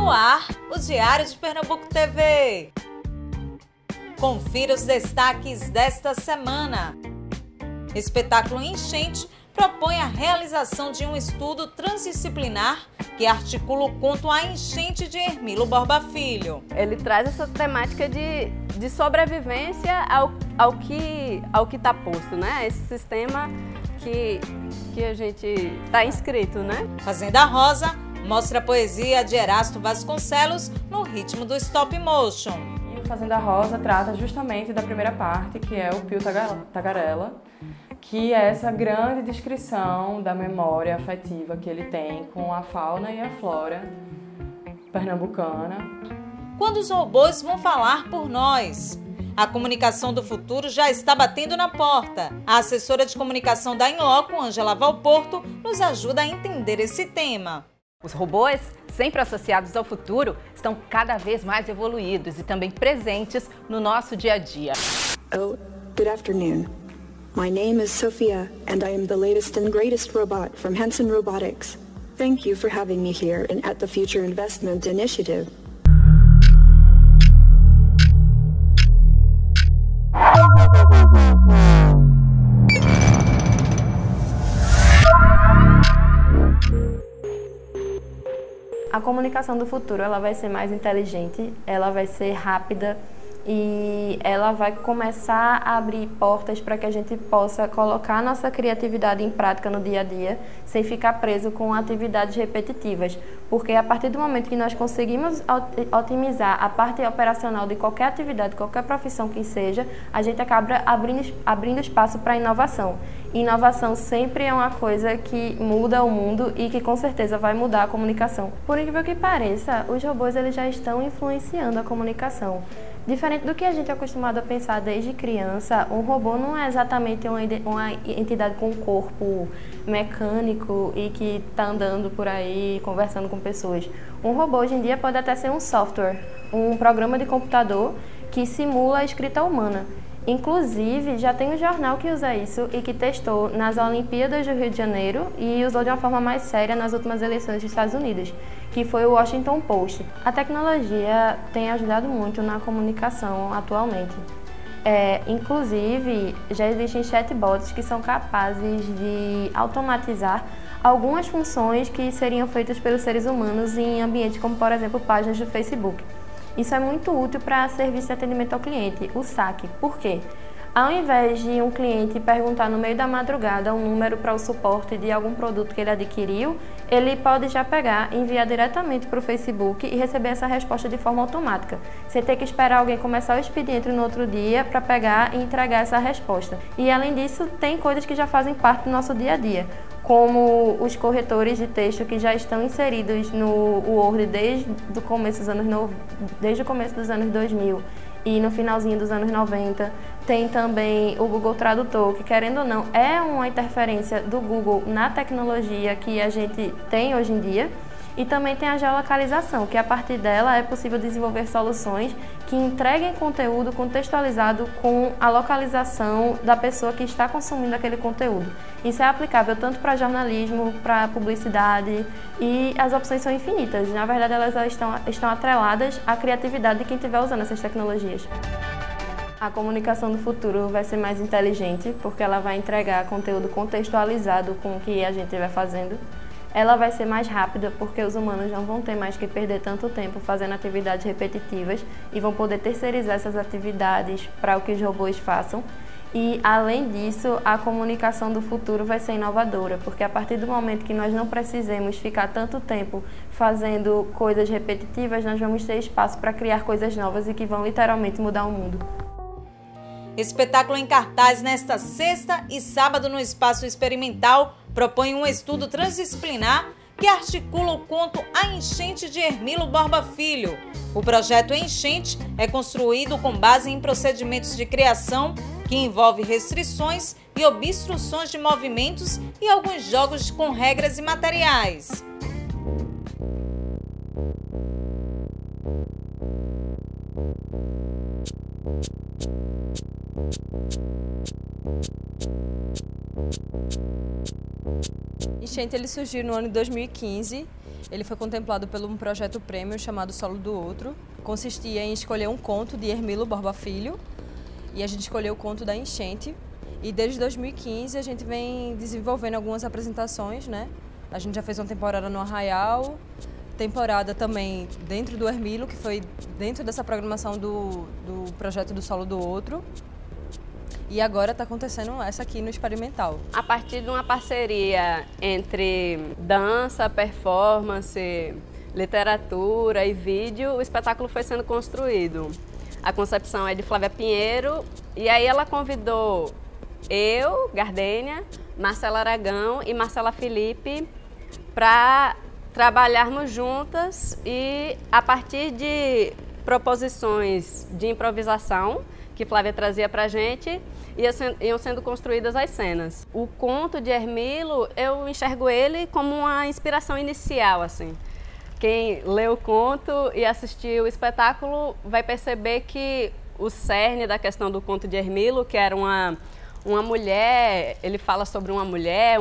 No ar, o Diário de Pernambuco TV. Confira os destaques desta semana. Espetáculo Enchente propõe a realização de um estudo transdisciplinar que articula o conto A Enchente de Hermilo Borba Filho. Ele traz essa temática de sobrevivência ao que está posto, né? Esse sistema que a gente está inscrito, né? Fazenda Rosa mostra a poesia de Erasto Vasconcelos no ritmo do stop motion. E o Fazenda Rosa trata justamente da primeira parte, que é o Pio Tagarela, que é essa grande descrição da memória afetiva que ele tem com a fauna e a flora pernambucana. Quando os robôs vão falar por nós? A comunicação do futuro já está batendo na porta. A assessora de comunicação da Inloco, Ângela Valporto, nos ajuda a entender esse tema. Os robôs, sempre associados ao futuro, estão cada vez mais evoluídos e também presentes no nosso dia a dia. Oh, good afternoon. My name is Sophia, and I am the latest and greatest robot from Hanson Robotics. Thank you for having me here and at the Future Investment Initiative. A comunicação do futuro ela vai ser mais inteligente, ela vai ser rápida e ela vai começar a abrir portas para que a gente possa colocar nossa criatividade em prática no dia a dia, sem ficar preso com atividades repetitivas. Porque a partir do momento que nós conseguimos otimizar a parte operacional de qualquer atividade, qualquer profissão que seja, a gente acaba abrindo espaço para a inovação. Inovação sempre é uma coisa que muda o mundo e que com certeza vai mudar a comunicação. Por incrível que pareça, os robôs eles já estão influenciando a comunicação. Diferente do que a gente é acostumado a pensar desde criança, um robô não é exatamente uma entidade com um corpo mecânico e que está andando por aí conversando com pessoas. Um robô hoje em dia pode até ser um software, um programa de computador que simula a escrita humana. Inclusive, já tem um jornal que usa isso e que testou nas Olimpíadas do Rio de Janeiro e usou de uma forma mais séria nas últimas eleições dos Estados Unidos, que foi o Washington Post. A tecnologia tem ajudado muito na comunicação atualmente. Inclusive, já existem chatbots que são capazes de automatizar algumas funções que seriam feitas pelos seres humanos em ambientes como, por exemplo, páginas do Facebook. Isso é muito útil para serviço de atendimento ao cliente, o saque. Por quê? Ao invés de um cliente perguntar no meio da madrugada um número para o suporte de algum produto que ele adquiriu, ele pode já pegar, enviar diretamente para o Facebook e receber essa resposta de forma automática, sem ter que esperar alguém começar o expediente no outro dia para pegar e entregar essa resposta. E além disso, tem coisas que já fazem parte do nosso dia a dia, como os corretores de texto que já estão inseridos no Word desde o começo dos anos 2000 e no finalzinho dos anos 90. Tem também o Google Tradutor, que querendo ou não é uma interferência do Google na tecnologia que a gente tem hoje em dia. E também tem a geolocalização, que a partir dela é possível desenvolver soluções que entreguem conteúdo contextualizado com a localização da pessoa que está consumindo aquele conteúdo. Isso é aplicável tanto para jornalismo, para publicidade e as opções são infinitas. Na verdade, elas estão atreladas à criatividade de quem estiver usando essas tecnologias. A comunicação do futuro vai ser mais inteligente, porque ela vai entregar conteúdo contextualizado com o que a gente estiver fazendo. Ela vai ser mais rápida, porque os humanos não vão ter mais que perder tanto tempo fazendo atividades repetitivas e vão poder terceirizar essas atividades para o que os robôs façam. E, além disso, a comunicação do futuro vai ser inovadora, porque a partir do momento que nós não precisemos ficar tanto tempo fazendo coisas repetitivas, nós vamos ter espaço para criar coisas novas e que vão literalmente mudar o mundo. Espetáculo em cartaz nesta sexta e sábado no Espaço Experimental propõe um estudo transdisciplinar que articula o conto A Enchente de Hermilo Borba Filho. O projeto Enchente é construído com base em procedimentos de criação que envolve restrições e obstruções de movimentos e alguns jogos com regras e materiais. Enchente ele surgiu no ano de 2015. Ele foi contemplado por um projeto prêmio chamado Solo do Outro. Consistia em escolher um conto de Hermilo Borba Filho e a gente escolheu o conto da Enchente. E desde 2015 a gente vem desenvolvendo algumas apresentações, né? A gente já fez uma temporada no Arraial, temporada também dentro do Hermilo, que foi dentro dessa programação do projeto do Solo do Outro. E agora está acontecendo essa aqui no Experimental. A partir de uma parceria entre dança, performance, literatura e vídeo, o espetáculo foi sendo construído. A concepção é de Flávia Pinheiro e aí ela convidou eu, Gardênia, Marcela Aragão e Marcela Felipe para trabalharmos juntas e a partir de proposições de improvisação que Flávia trazia para a gente, iam sendo construídas as cenas. O conto de Hermilo, eu enxergo ele como uma inspiração inicial, assim. Quem lê o conto e assistiu o espetáculo vai perceber que o cerne da questão do conto de Hermilo, que era uma mulher, ele fala sobre uma mulher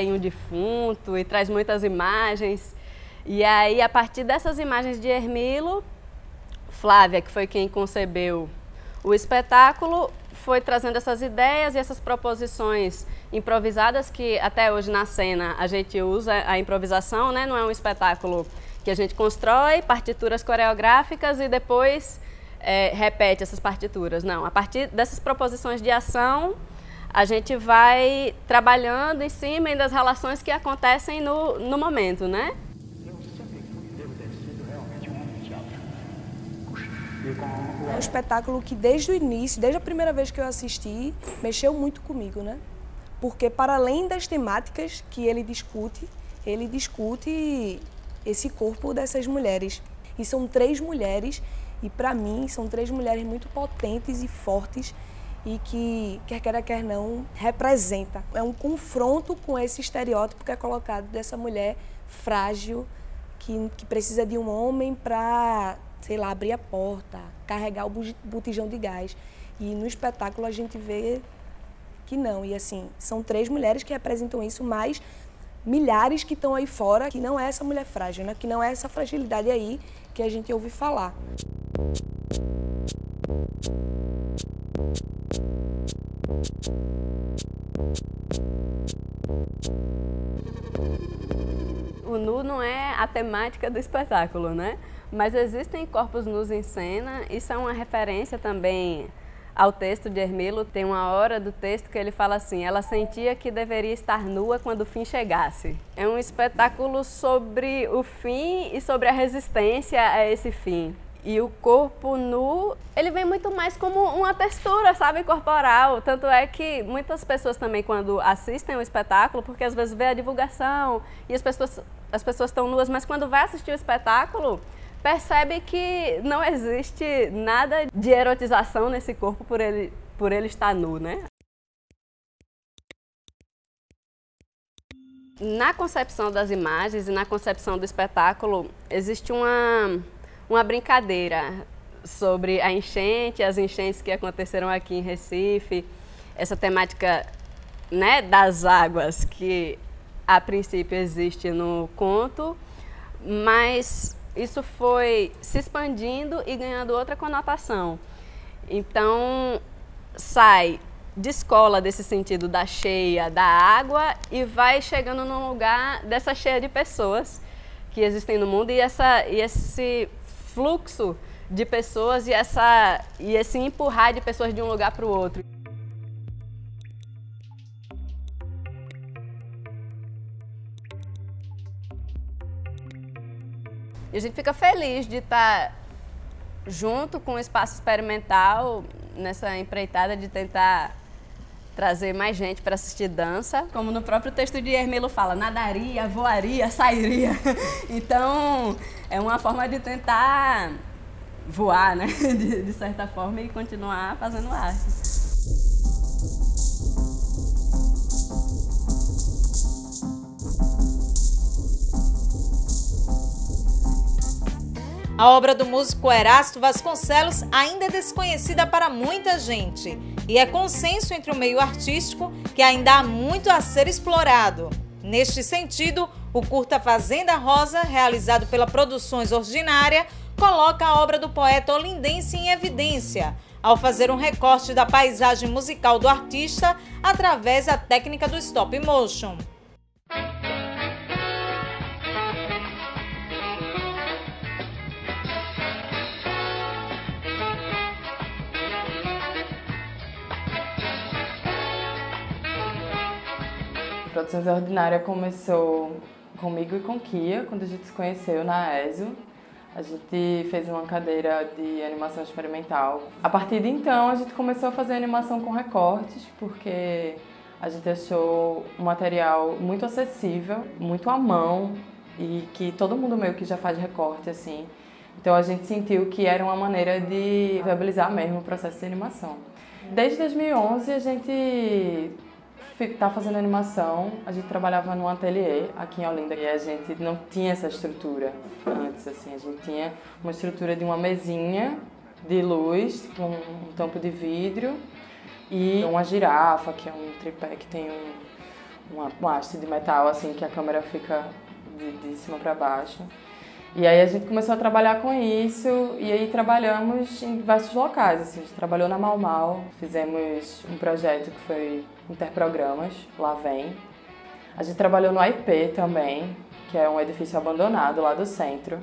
e um defunto e traz muitas imagens. E aí, a partir dessas imagens de Hermilo, Flávia, que foi quem concebeu o espetáculo, foi trazendo essas ideias e essas proposições improvisadas que até hoje na cena a gente usa a improvisação, né? Não é um espetáculo que a gente constrói partituras coreográficas e depois repete essas partituras. Não, a partir dessas proposições de ação, a gente vai trabalhando em cima das relações que acontecem no momento, né? É um espetáculo que desde o início, desde a primeira vez que eu assisti, mexeu muito comigo, né? Porque para além das temáticas que ele discute esse corpo dessas mulheres. E são 3 mulheres, e para mim são 3 mulheres muito potentes e fortes e que, quer queira, quer não, representa. É um confronto com esse estereótipo que é colocado dessa mulher frágil, que precisa de um homem para, sei lá, abrir a porta, carregar o botijão de gás. E no espetáculo a gente vê que não. E assim, são 3 mulheres que representam isso, mas milhares que estão aí fora, que não é essa mulher frágil, né? Que não é essa fragilidade aí que a gente ouve falar. O nu não é a temática do espetáculo, né? Mas existem corpos nus em cena, isso é uma referência também ao texto de Hermilo. Tem uma hora do texto que ele fala assim: ela sentia que deveria estar nua quando o fim chegasse. É um espetáculo sobre o fim e sobre a resistência a esse fim. E o corpo nu, ele vem muito mais como uma textura, sabe, corporal. Tanto é que muitas pessoas também, quando assistem o espetáculo, porque às vezes vê a divulgação e as pessoas estão nuas, mas quando vai assistir o espetáculo, percebe que não existe nada de erotização nesse corpo por ele estar nu, né? Na concepção das imagens e na concepção do espetáculo, existe uma brincadeira sobre a enchente, as enchentes que aconteceram aqui em Recife, essa temática, né, das águas que a princípio existe no conto, mas isso foi se expandindo e ganhando outra conotação. Então, descola desse sentido da cheia da água e vai chegando num lugar dessa cheia de pessoas que existem no mundo e esse fluxo de pessoas e esse empurrar de pessoas de um lugar para o outro. E a gente fica feliz de estar junto com o Espaço Experimental nessa empreitada de tentar trazer mais gente para assistir dança. Como no próprio texto de Hermilo fala, nadaria, voaria, sairia. Então, é uma forma de tentar voar, né? De certa forma, e continuar fazendo arte. A obra do músico Erasto Vasconcelos ainda é desconhecida para muita gente e é consenso entre o meio artístico que ainda há muito a ser explorado. Neste sentido, o curta Fazenda Rosa, realizado pela Produções Ordinária, coloca a obra do poeta olindense em evidência, ao fazer um recorte da paisagem musical do artista através da técnica do stop motion. Produções Ordinária começou comigo e com Kia, quando a gente se conheceu na AESO. A gente fez uma cadeira de animação experimental. A partir de então, a gente começou a fazer animação com recortes, porque a gente achou um material muito acessível, muito à mão, e que todo mundo meio que já faz recorte, assim. Então a gente sentiu que era uma maneira de viabilizar mesmo o processo de animação. Desde 2011, a gente está fazendo animação. A gente trabalhava num ateliê aqui em Olinda e a gente não tinha essa estrutura antes, assim. A gente tinha uma estrutura de uma mesinha de luz com um tampo de vidro e uma girafa, que é um tripé que tem uma haste de metal, assim, que a câmera fica de cima para baixo. E aí a gente começou a trabalhar com isso e aí trabalhamos em diversos locais, assim. A gente trabalhou na Mau Mau, fizemos um projeto que foi Interprogramas, lá vem. A gente trabalhou no AIP também, que é um edifício abandonado lá do centro.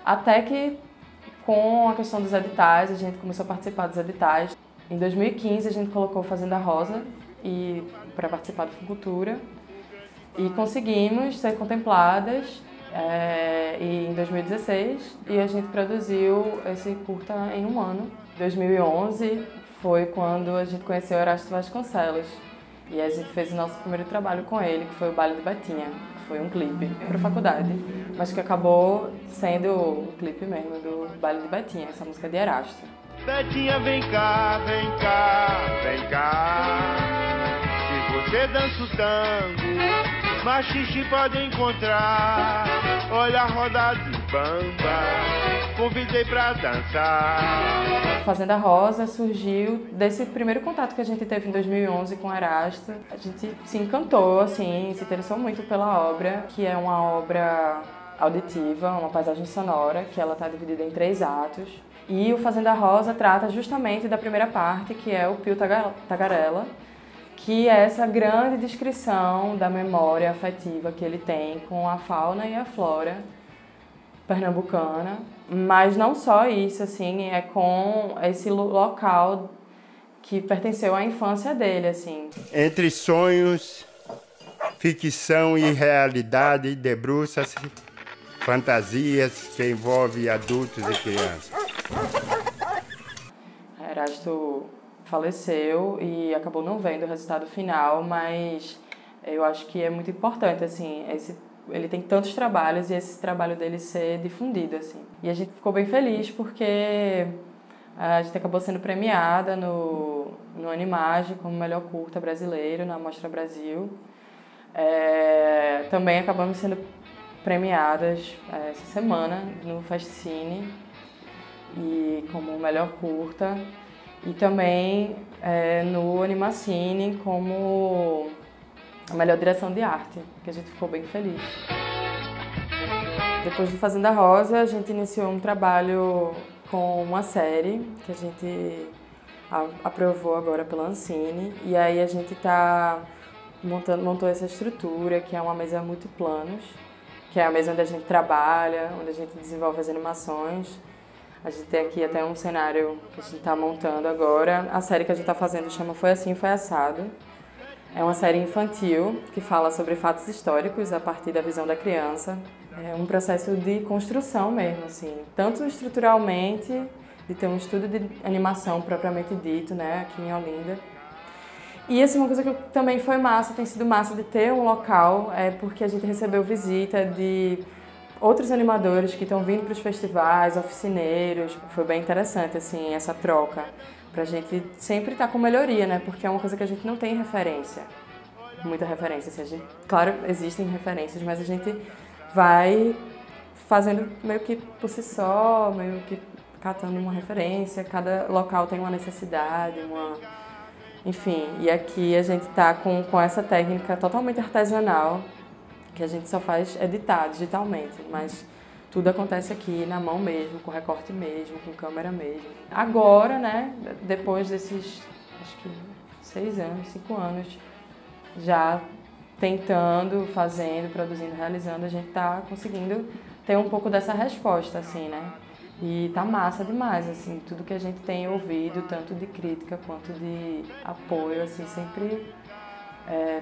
Até que, com a questão dos editais, a gente começou a participar dos editais. Em 2015 a gente colocou Fazenda Rosa para participar do Fucultura e conseguimos ser contempladas. E em 2016, e a gente produziu esse curta em um ano. 2011 foi quando a gente conheceu Erasto Vasconcelos e a gente fez o nosso primeiro trabalho com ele, que foi o Baile de Betinha, que foi um clipe para a faculdade, mas que acabou sendo o clipe mesmo do Baile de Betinha, essa música de Erasto. Betinha, vem cá, vem cá, vem cá. Se você dança o tango, machixe pode encontrar. Olha a roda de bamba, convidei pra dançar. Fazenda Rosa surgiu desse primeiro contato que a gente teve em 2011 com Erasto. A gente se encantou, assim, se interessou muito pela obra, que é uma obra auditiva, uma paisagem sonora, que ela está dividida em 3 atos. E o Fazenda Rosa trata justamente da primeira parte, que é o Pio Tagarela, que é essa grande descrição da memória afetiva que ele tem com a fauna e a flora pernambucana. Mas não só isso, assim, é com esse local que pertenceu à infância dele, assim. Entre sonhos, ficção e realidade, debruça-se fantasias que envolvem adultos e crianças. Erasto faleceu e acabou não vendo o resultado final, mas eu acho que é muito importante, assim, ele tem tantos trabalhos e esse trabalho dele ser difundido, assim. E a gente ficou bem feliz porque a gente acabou sendo premiada no Animage como melhor curta brasileiro na Mostra Brasil. Também acabamos sendo premiadas essa semana no Festcine e como melhor curta. E também no Animacine como a melhor direção de arte, que a gente ficou bem feliz. Depois de Fazenda Rosa, a gente iniciou um trabalho com uma série que a gente aprovou agora pela Ancine. E aí a gente montou essa estrutura, que é uma mesa multiplanos, que é a mesa onde a gente trabalha, onde a gente desenvolve as animações. A gente tem aqui até um cenário que a gente está montando agora. A série que a gente está fazendo chama Foi Assim, Foi Assado. É uma série infantil que fala sobre fatos históricos a partir da visão da criança. É um processo de construção mesmo, assim, tanto estruturalmente, de ter um estudo de animação propriamente dito, né, aqui em Olinda. E assim, uma coisa que também foi massa, tem sido massa de ter um local, porque a gente recebeu visita de outros animadores que estão vindo para os festivais, oficineiros. Foi bem interessante, assim, essa troca, para a gente sempre estar com melhoria, né? Porque é uma coisa que a gente não tem referência, muita referência. Assim, claro, existem referências, mas a gente vai fazendo meio que por si só, meio que catando uma referência. Cada local tem uma necessidade, enfim. E aqui a gente está com essa técnica totalmente artesanal, que a gente só faz editar digitalmente, mas tudo acontece aqui na mão mesmo, com recorte mesmo, com câmera mesmo. Agora, né, depois desses, acho que 6 anos, 5 anos, já tentando, fazendo, produzindo, realizando, a gente tá conseguindo ter um pouco dessa resposta, assim, né? E tá massa demais, assim, tudo que a gente tem ouvido, tanto de crítica quanto de apoio, assim, sempre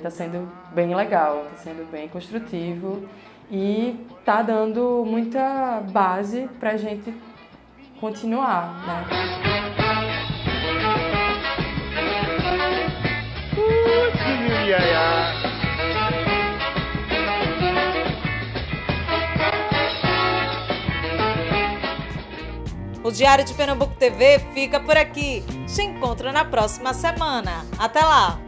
tá sendo bem legal, tá sendo bem construtivo e tá dando muita base pra gente continuar, né? O Diário de Pernambuco TV fica por aqui. Te encontro na próxima semana. Até lá!